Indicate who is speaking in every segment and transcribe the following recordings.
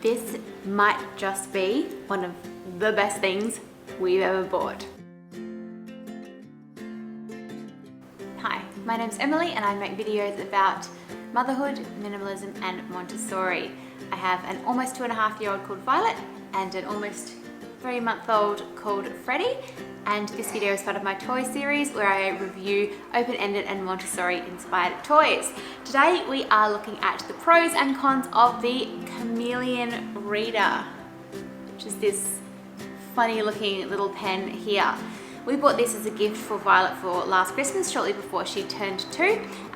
Speaker 1: This might just be one of the best things we've ever bought. Hi, my name's Emily and I make videos about motherhood, minimalism and Montessori. I have an almost 2.5-year-old called Violet and an almost 3-month-old called Freddie, and this video is part of my toy series where I review open-ended and Montessori inspired toys. Today we are looking at the pros and cons of the Chameleon Reader, which is this funny looking little pen here. We bought this as a gift for Violet for last Christmas, shortly before she turned 2,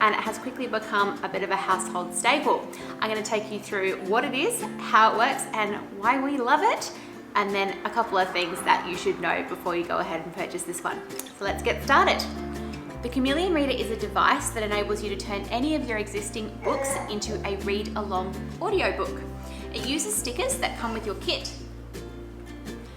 Speaker 1: and it has quickly become a bit of a household staple. I'm going to take you through what it is, how it works, and why we love it, and then a couple of things that you should know before you go ahead and purchase this one. So let's get started. The Chameleon Reader is a device that enables you to turn any of your existing books into a read-along audiobook. It uses stickers that come with your kit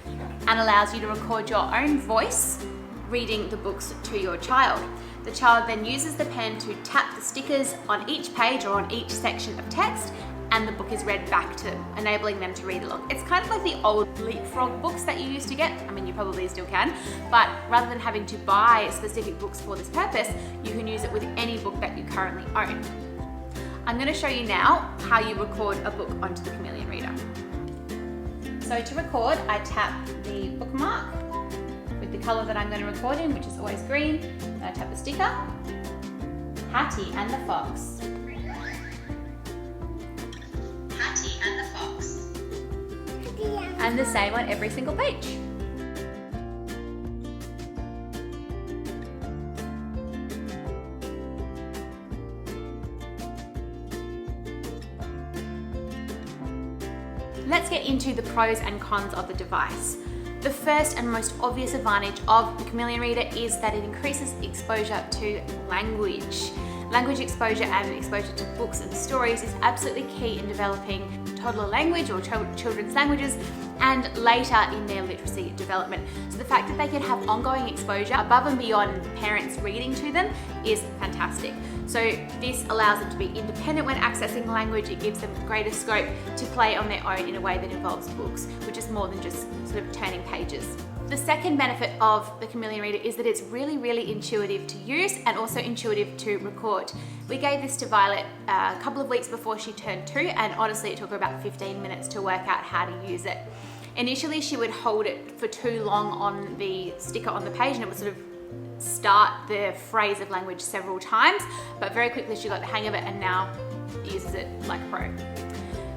Speaker 1: and allows you to record your own voice reading the books to your child. The child then uses the pen to tap the stickers on each page or on each section of text, and the book is read back to, enabling them to read along. It's kind of like the old Leapfrog books that you used to get. I mean, you probably still can, but rather than having to buy specific books for this purpose, you can use it with any book that you currently own. I'm going to show you now how you record a book onto the Chameleon Reader. So to record, I tap the bookmark with the color that I'm going to record in, which is always green. Then I tap the sticker, Hattie and the Fox. Hattie and the Fox. And the same on every single page. Let's get into the pros and cons of the device. The first and most obvious advantage of the Chameleon Reader is that it increases exposure to language. Language exposure and exposure to books and stories is absolutely key in developing toddler language or children's languages and later in their literacy development. So the fact that they can have ongoing exposure above and beyond parents reading to them is fantastic. So this allows them to be independent when accessing language. It gives them greater scope to play on their own in a way that involves books, which is more than just sort of turning pages. The second benefit of the Chameleon Reader is that it's really, really intuitive to use and also intuitive to record. We gave this to Violet a couple of weeks before she turned 2, and honestly it took her about 15 minutes to work out how to use it. Initially she would hold it for too long on the sticker on the page and it would sort of start the phrase of language several times, but very quickly she got the hang of it and now uses it like a pro.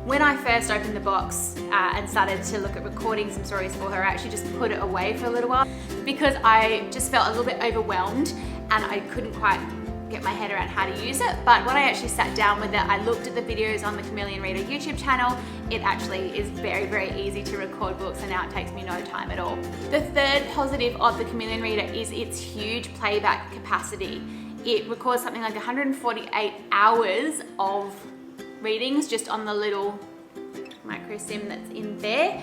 Speaker 1: When I first opened the box and started to look at recording some stories for her, I actually just put it away for a little while because I just felt a little bit overwhelmed and I couldn't quite get my head around how to use it. But when I actually sat down with it, I looked at the videos on the Chameleon Reader YouTube channel. It actually is very, very easy to record books and now it takes me no time at all. The third positive of the Chameleon Reader is its huge playback capacity. It records something like 148 hours of readings just on the little micro sim that's in there,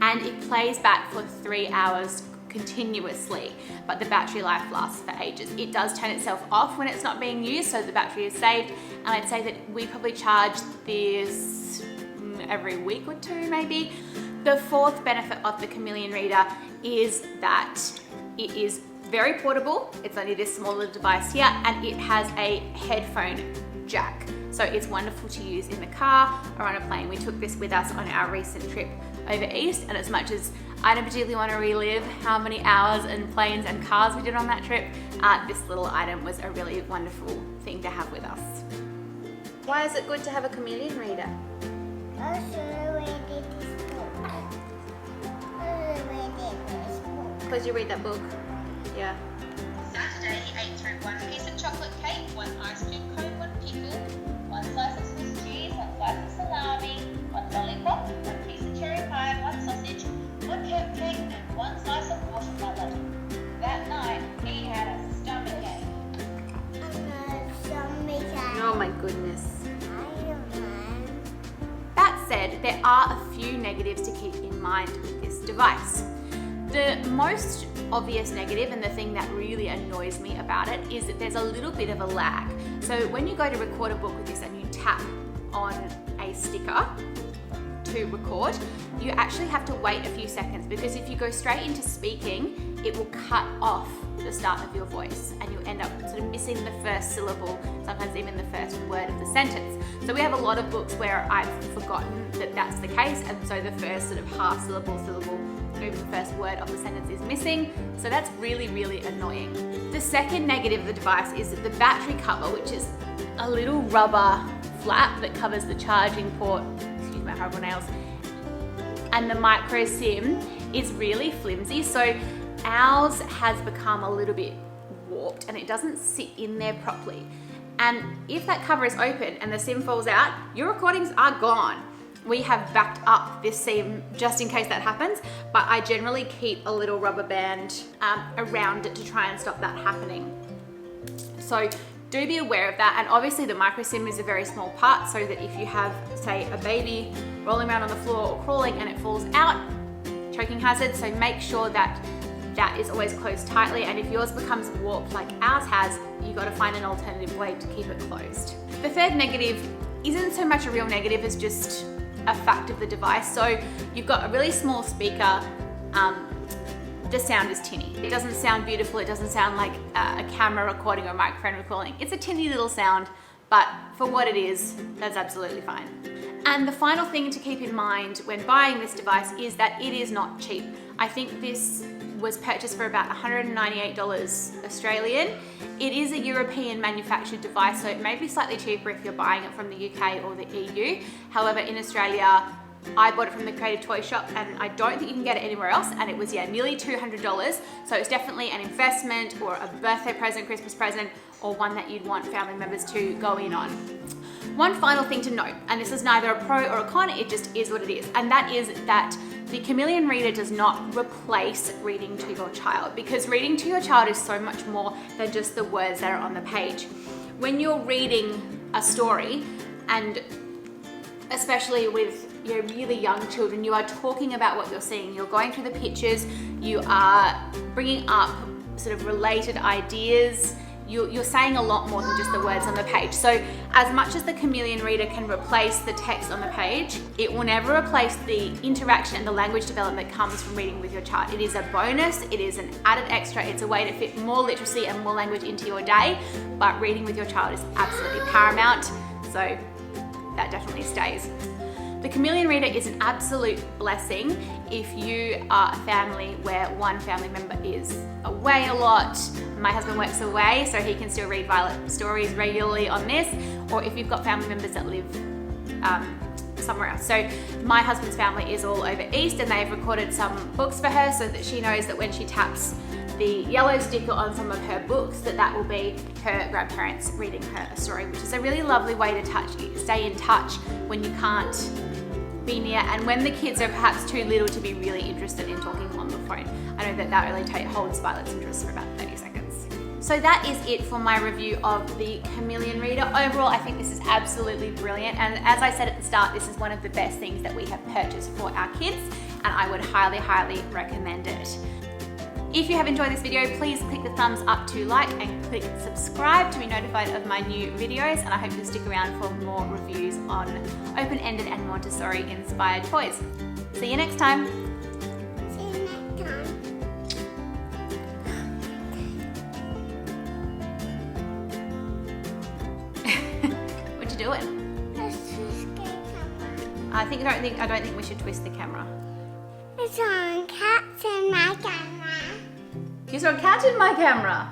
Speaker 1: and it plays back for 3 hours continuously, but the battery life lasts for ages. It does turn itself off when it's not being used, so the battery is saved, and I'd say that we probably charge this every week or 2 maybe. The fourth benefit of the Chameleon Reader is that it is very portable. It's only this small little device here, and it has a headphone jack. So it's wonderful to use in the car or on a plane. We took this with us on our recent trip over east, and as much as I don't particularly want to relive how many hours and planes and cars we did on that trip, this little item was a really wonderful thing to have with us. Why is it good to have a Chameleon Reader? Because you read that book. Yeah.
Speaker 2: Saturday he ate through 1 piece of chocolate cake, 1 ice cream cone, 1 pickle, 1 slice of Swiss cheese, 1 slice of salami, 1 lollipop, 1 piece of cherry pie, 1 sausage, 1 cupcake, and 1 slice of watermelon. That night he had a stomachache.
Speaker 1: Oh my goodness. That said, there are a few negatives to keep in mind with this device. The most obvious negative, and the thing that really annoys me about it, is that there's a little bit of a lag. So when you go to record a book with this and you tap on a sticker to to record, you actually have to wait a few seconds, because if you go straight into speaking, it will cut off the start of your voice and you'll end up sort of missing the first syllable, sometimes even the first word of the sentence. So we have a lot of books where I've forgotten that that's the case, and so the first sort of half syllable, even the first word of the sentence is missing. So that's really, really annoying. The second negative of the device is the battery cover, which is a little rubber flap that covers the charging port, excuse my horrible nails, and the micro SIM is really flimsy. So ours has become a little bit warped and it doesn't sit in there properly. And if that cover is open and the SIM falls out, your recordings are gone. We have backed up this SIM just in case that happens, but I generally keep a little rubber band around it to try and stop that happening. So do be aware of that. And obviously the micro SIM is a very small part, so that if you have, say, a baby rolling around on the floor or crawling and it falls out, choking hazard. So make sure that that is always closed tightly, and if yours becomes warped like ours has, you've got to find an alternative way to keep it closed. The third negative isn't so much a real negative as just a fact of the device. So you've got a really small speaker, the sound is tinny. It doesn't sound beautiful, it doesn't sound like a camera recording or a microphone recording. It's a tinny little sound, but for what it is, that's absolutely fine. And the final thing to keep in mind when buying this device is that it is not cheap. I think this was purchased for about $198 Australian. It is a European manufactured device, so it may be slightly cheaper if you're buying it from the UK or the EU. However, in Australia, I bought it from the Creative Toy Shop and I don't think you can get it anywhere else, and it was nearly $200. So it's definitely an investment or a birthday present, Christmas present, or one that you'd want family members to go in on. One final thing to note, and this is neither a pro or a con, it just is what it is, and that is that the Chameleon Reader does not replace reading to your child, because reading to your child is so much more than just the words that are on the page. When you're reading a story, and especially with your really young children, you are talking about what you're seeing, you're going through the pictures, you are bringing up sort of related ideas, you're saying a lot more than just the words on the page. So as much as the Chameleon Reader can replace the text on the page, it will never replace the interaction and the language development that comes from reading with your child. It is a bonus, it is an added extra, it's a way to fit more literacy and more language into your day, but reading with your child is absolutely paramount, so that definitely stays. The Chameleon Reader is an absolute blessing if you are a family where one family member is away a lot. My husband works away, so he can still read Violet stories regularly on this, or if you've got family members that live somewhere else. So my husband's family is all over East, and they've recorded some books for her so that she knows that when she taps the yellow sticker on some of her books, that will be her grandparents reading her a story, which is a really lovely way to stay in touch when you can't be near, and when the kids are perhaps too little to be really interested in talking on the phone. I know that really holds Violet's interest for about 30 seconds. So that is it for my review of the Chameleon Reader. Overall, I think this is absolutely brilliant, and as I said at the start, this is one of the best things that we have purchased for our kids, and I would highly, highly recommend it. If you have enjoyed this video, please click the thumbs up to like and click subscribe to be notified of my new videos, and I hope you'll stick around for more reviews on open-ended and Montessori inspired toys. See you next time.
Speaker 3: See you next time.
Speaker 1: What you doing?
Speaker 3: Let's twist the camera.
Speaker 1: I don't think we should twist the camera.
Speaker 3: It's on cats in my camera.
Speaker 1: You saw a cat in my camera.